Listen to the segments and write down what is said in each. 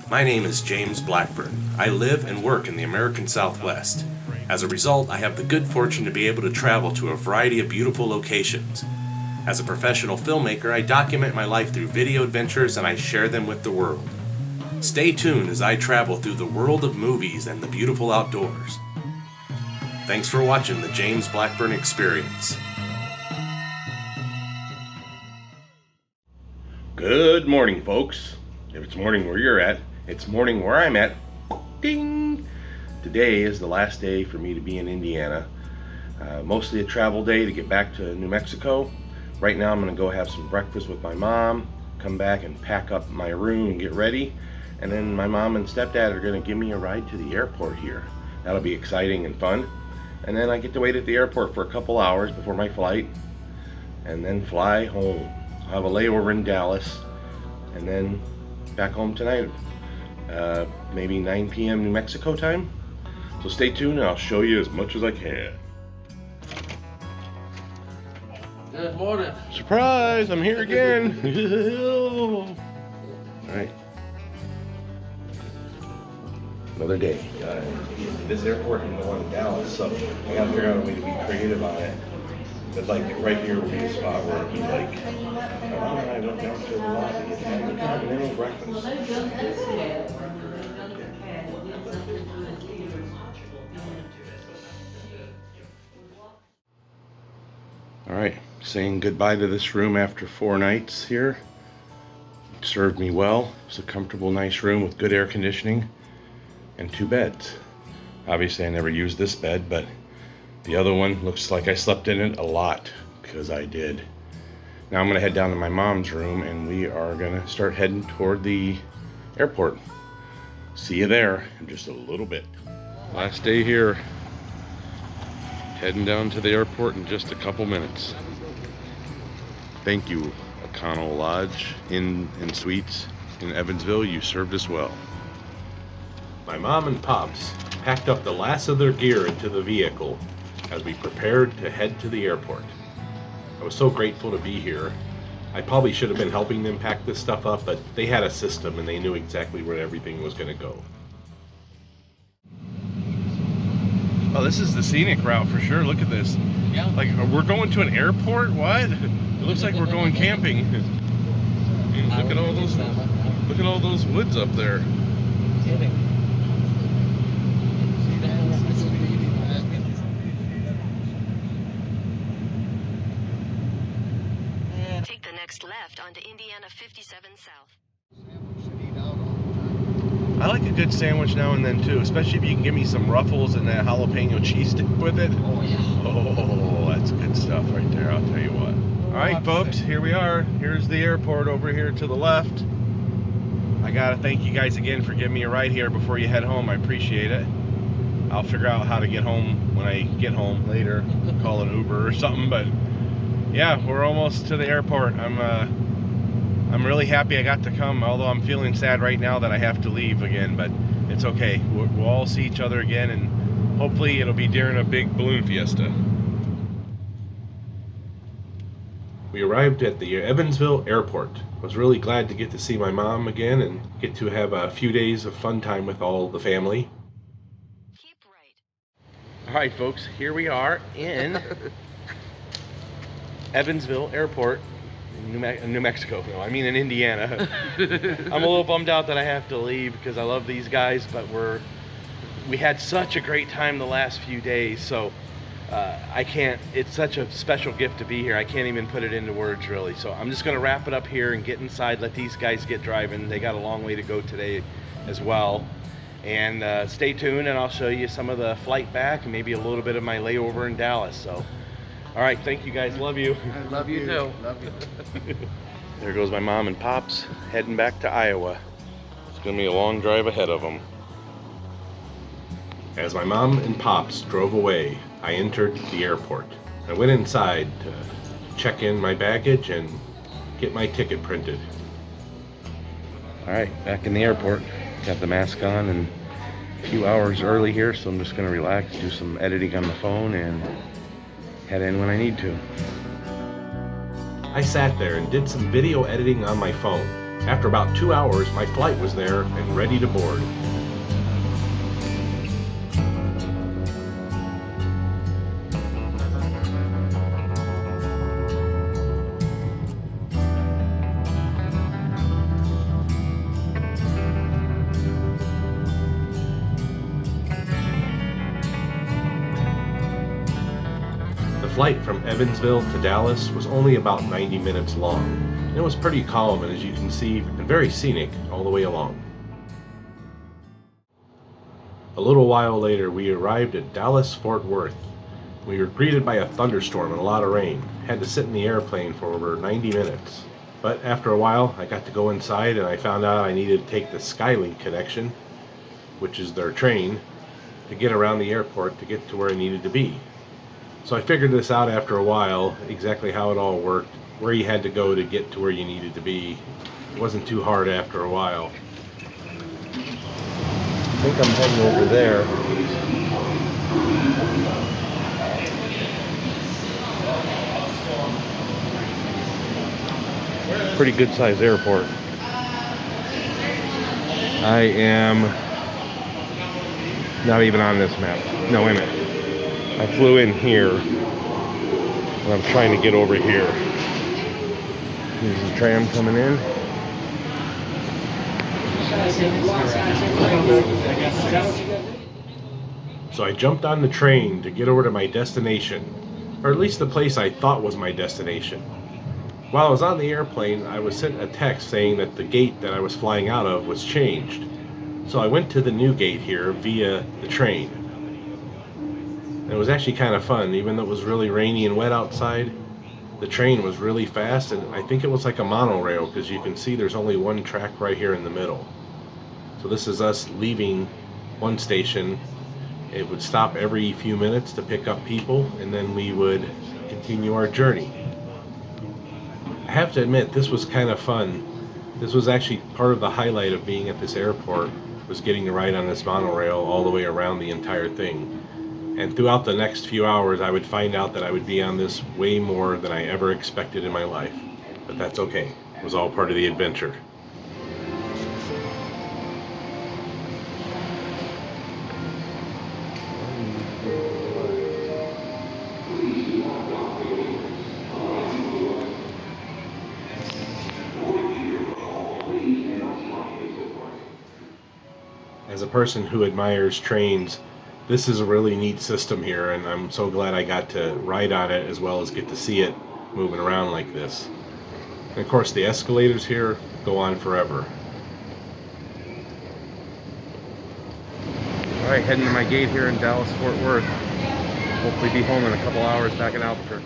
My name is James Blackburn. I live and work in the American Southwest. As a result, I have the good fortune to be able to travel to a variety of beautiful locations. As a professional filmmaker, I document my life through video adventures and I share them with the world. Stay tuned as I travel through the world of movies and the beautiful outdoors. Thanks for watching the James Blackburn Experience. Good morning, folks. If it's morning where you're at, it's morning where I'm at. Ding! Today is the last day for me to be in Indiana. Mostly a travel day to get back to New Mexico. Right now I'm going to go have some breakfast with my mom, come back and pack up my room and get ready. And then my mom and stepdad are going to give me a ride to the airport here. That'll be exciting and fun. And then I get to wait at the airport for a couple hours before my flight and then fly home. I'll have a layover in Dallas and then back home tonight, maybe 9 p.m. New Mexico time. So stay tuned and I'll show you as much as I can. Good morning. Surprise, I'm here again. Alright. Another day. This airport and the one in Dallas, so I gotta figure out a way to be creative on it. But like right here would be a spot where it'd be like, I went down to the lobby and had a continental breakfast. Alright, saying goodbye to this room after 4 nights here. It served me well. It's a comfortable, nice room with good air conditioning and 2 beds. Obviously I never used this bed, but the other one looks like I slept in it a lot, because I did. Now I'm gonna head down to my mom's room and we are gonna start heading toward the airport. See you there in just a little bit. Last day here. Heading down to the airport in just a couple minutes. Thank you, O'Connell Lodge Inn and Suites in Evansville. You served us well. My mom and pops packed up the last of their gear into the vehicle as we prepared to head to the airport. I was so grateful to be here. I probably should have been helping them pack this stuff up, but they had a system and they knew exactly where everything was going to go. Oh, this is the scenic route for sure. Look at this. Yeah. Like, we're going to an airport? What? It looks like we're going camping. Look at all those woods up there. Take the next left onto Indiana 57 South. I like a good sandwich now and then too, especially if you can give me some Ruffles and that jalapeno cheese stick with it. Oh yeah. Oh, that's good stuff right there, I'll tell you what. Alright folks, here we are. Here's the airport over here to the left. I gotta thank you guys again for giving me a ride here before you head home. I appreciate it. I'll figure out how to get home when I get home later. Call an Uber or something, but yeah, we're almost to the airport. I'm really happy I got to come, although I'm feeling sad right now that I have to leave again, but it's okay. We'll all see each other again, and hopefully it'll be during a big balloon fiesta. We arrived at the Evansville airport. I was really glad to get to see my mom again and get to have a few days of fun time with all the family. Keep right. Alright folks, here we are in Evansville airport. New Mexico. No, I mean in Indiana. I'm a little bummed out that I have to leave because I love these guys, but we had such a great time the last few days, so I can't, it's such a special gift to be here. I can't even put it into words really. So I'm just gonna wrap it up here and get inside, let these guys get driving. They got a long way to go today as well. And stay tuned and I'll show you some of the flight back and maybe a little bit of my layover in Dallas. So all right, thank you guys. Love you. I love you too. Love you. There goes my mom and pops heading back to Iowa. It's gonna be a long drive ahead of them. As my mom and pops drove away, I entered the airport. I went inside to check in my baggage and get my ticket printed. All right, back in the airport. Got the mask on and a few hours early here, so I'm just gonna relax, do some editing on the phone and head in when I need to. I sat there and did some video editing on my phone. After about 2 hours, my flight was there and ready to board. The flight from Evansville to Dallas was only about 90 minutes long. It was pretty calm and, as you can see, and very scenic all the way along. A little while later, we arrived at Dallas-Fort Worth. We were greeted by a thunderstorm and a lot of rain. Had to sit in the airplane for over 90 minutes. But after a while, I got to go inside and I found out I needed to take the Skylink connection, which is their train, to get around the airport to get to where I needed to be. So I figured this out after a while, exactly how it all worked, where you had to go to get to where you needed to be. It wasn't too hard after a while. I think I'm heading over there. Pretty good sized airport. I am not even on this map. No, wait a minute. I flew in here and I'm trying to get over here. There's a tram coming in. So I jumped on the train to get over to my destination, or at least the place I thought was my destination. While I was on the airplane, I was sent a text saying that the gate that I was flying out of was changed. So I went to the new gate here via the train. It was actually kind of fun, even though it was really rainy and wet outside. The train was really fast, and I think it was like a monorail, because you can see there's only one track right here in the middle. So this is us leaving one station. It would stop every few minutes to pick up people, and then we would continue our journey. I have to admit, this was kind of fun. This was actually part of the highlight of being at this airport, was getting to ride on this monorail all the way around the entire thing. And throughout the next few hours, I would find out that I would be on this way more than I ever expected in my life. But that's okay. It was all part of the adventure. As a person who admires trains, this is a really neat system here, and I'm so glad I got to ride on it as well as get to see it moving around like this. And of course, the escalators here go on forever. Alright, heading to my gate here in Dallas-Fort Worth. Hopefully be home in a couple hours back in Albuquerque.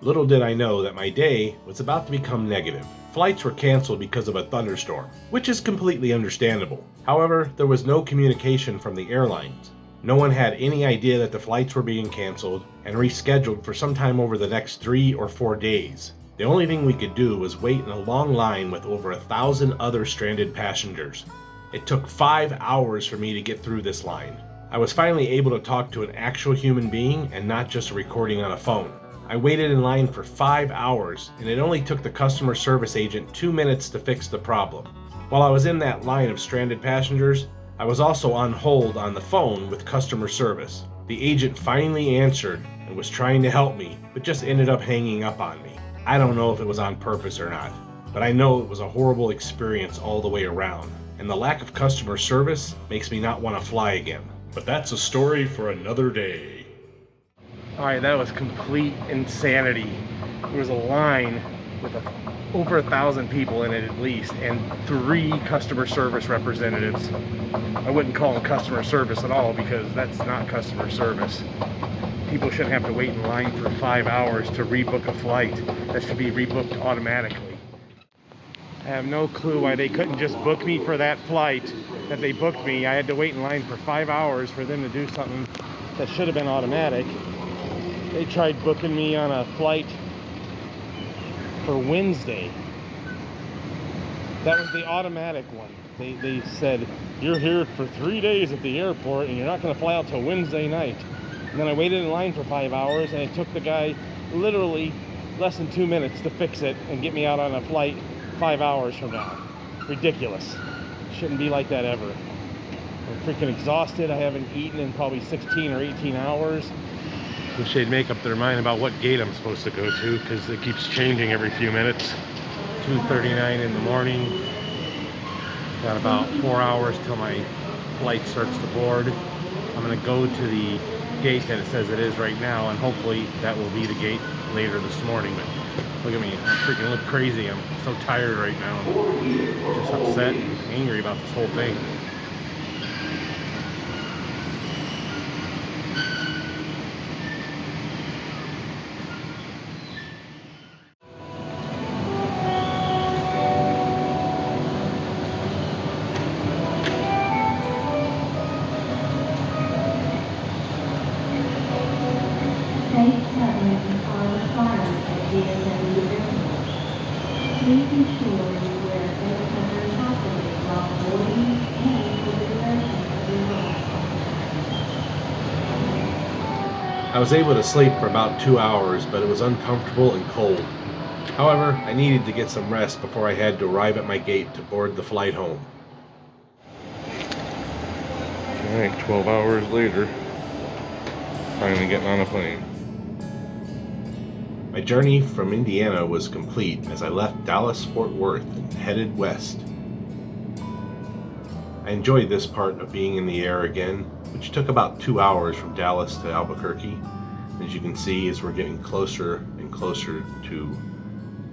Little did I know that my day was about to become negative. Flights were canceled because of a thunderstorm, which is completely understandable. However, there was no communication from the airlines. No one had any idea that the flights were being canceled and rescheduled for sometime over the next 3 or 4 days. The only thing we could do was wait in a long line with over 1,000 other stranded passengers. It took 5 hours for me to get through this line. I was finally able to talk to an actual human being and not just a recording on a phone. I waited in line for 5 hours, and it only took the customer service agent 2 minutes to fix the problem. While I was in that line of stranded passengers, I was also on hold on the phone with customer service. The agent finally answered and was trying to help me, but just ended up hanging up on me. I don't know if it was on purpose or not, but I know it was a horrible experience all the way around, and the lack of customer service makes me not want to fly again. But that's a story for another day. Alright, that was complete insanity. There was a line with over 1,000 people in it at least, and 3 customer service representatives. I wouldn't call them customer service at all, because that's not customer service. People shouldn't have to wait in line for 5 hours to rebook a flight. That should be rebooked automatically. I have no clue why they couldn't just book me for that flight that they booked me. I had to wait in line for 5 hours for them to do something that should have been automatic. They tried booking me on a flight for Wednesday. That was the automatic one. They said, you're here for 3 days at the airport and you're not going to fly out till Wednesday night. And then I waited in line for 5 hours, and it took the guy literally less than 2 minutes to fix it and get me out on a flight 5 hours from now. Ridiculous. Shouldn't be like that ever. I'm freaking exhausted. I haven't eaten in probably 16 or 18 hours. Wish they'd make up their mind about what gate I'm supposed to go to, because it keeps changing every few minutes. 2:39 in the morning. Got about 4 hours till my flight starts to board. I'm gonna go to the gate that it says it is right now, and hopefully that will be the gate later this morning. But look at me, I freaking look crazy. I'm so tired right now. I'm just upset and angry about this whole thing. Please ensure you wear air cover properly while boarding and for the duration of your ride. I was able to sleep for about 2 hours, but it was uncomfortable and cold. However, I needed to get some rest before I had to arrive at my gate to board the flight home. Alright, 12 hours later, finally getting on a plane. My journey from Indiana was complete as I left Dallas-Fort Worth and headed west. I enjoyed this part of being in the air again, which took about 2 hours from Dallas to Albuquerque. As you can see, as we're getting closer and closer to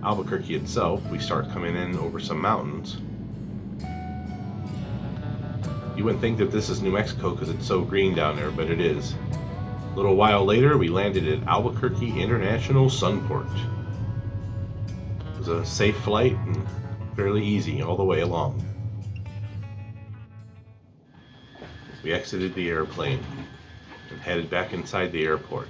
Albuquerque itself, we start coming in over some mountains. You wouldn't think that this is New Mexico because it's so green down there, but it is. A little while later, we landed at Albuquerque International Sunport. It was a safe flight and fairly easy all the way along. We exited the airplane and headed back inside the airport.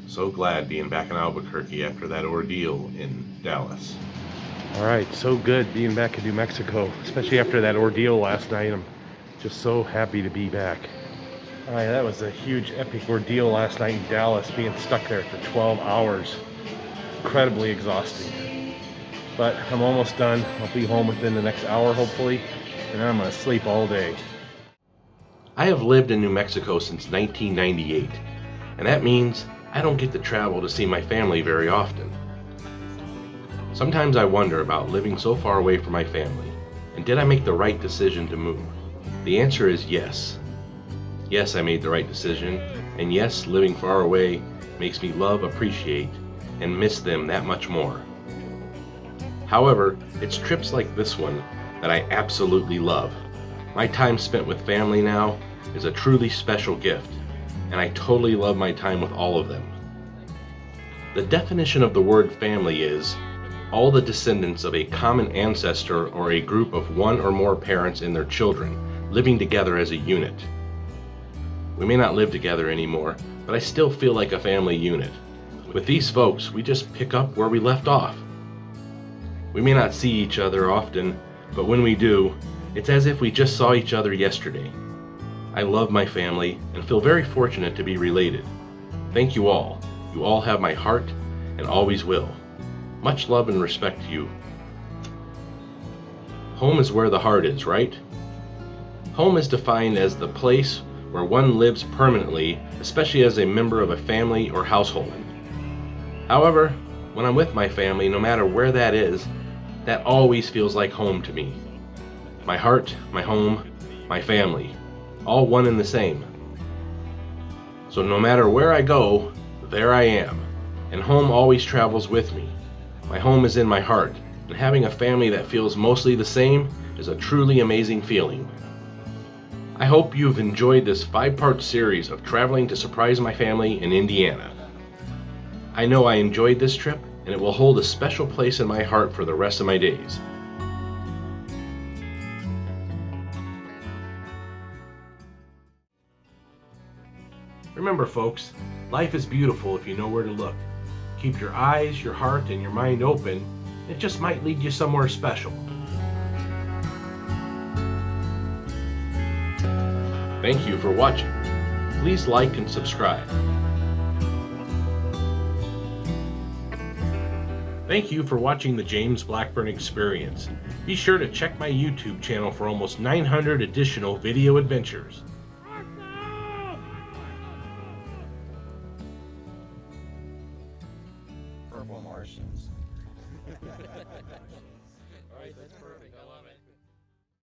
So glad being back in Albuquerque after that ordeal in Dallas. Alright, so good being back in New Mexico, especially after that ordeal last night. I'm just so happy to be back. Alright, that was a huge epic ordeal last night in Dallas, being stuck there for 12 hours. Incredibly exhausting. But I'm almost done. I'll be home within the next hour, hopefully, and then I'm going to sleep all day. I have lived in New Mexico since 1998, and that means I don't get to travel to see my family very often. Sometimes I wonder about living so far away from my family, and did I make the right decision to move? The answer is yes. Yes, I made the right decision, and yes, living far away makes me love, appreciate, and miss them that much more. However, it's trips like this one that I absolutely love. My time spent with family now is a truly special gift, and I totally love my time with all of them. The definition of the word family is all the descendants of a common ancestor or a group of one or more parents and their children living together as a unit. We may not live together anymore, but I still feel like a family unit. With these folks, we just pick up where we left off. We may not see each other often, but when we do, it's as if we just saw each other yesterday. I love my family and feel very fortunate to be related. Thank you all. You all have my heart and always will. Much love and respect to you. Home is where the heart is, right? Home is defined as the place where one lives permanently, especially as a member of a family or household. However, when I'm with my family, no matter where that is, that always feels like home to me. My heart, my home, my family, all one and the same. So no matter where I go, there I am, and home always travels with me. My home is in my heart, and having a family that feels mostly the same is a truly amazing feeling. I hope you've enjoyed this 5-part series of traveling to surprise my family in Indiana. I know I enjoyed this trip, and it will hold a special place in my heart for the rest of my days. Remember folks, life is beautiful if you know where to look. Keep your eyes, your heart, and your mind open. It just might lead you somewhere special. Thank you for watching. Please like and subscribe. Thank you for watching the James Blackburn Experience. Be sure to check my YouTube channel for almost 900 additional video adventures. Purple Martians. All right, that's perfect. I love it.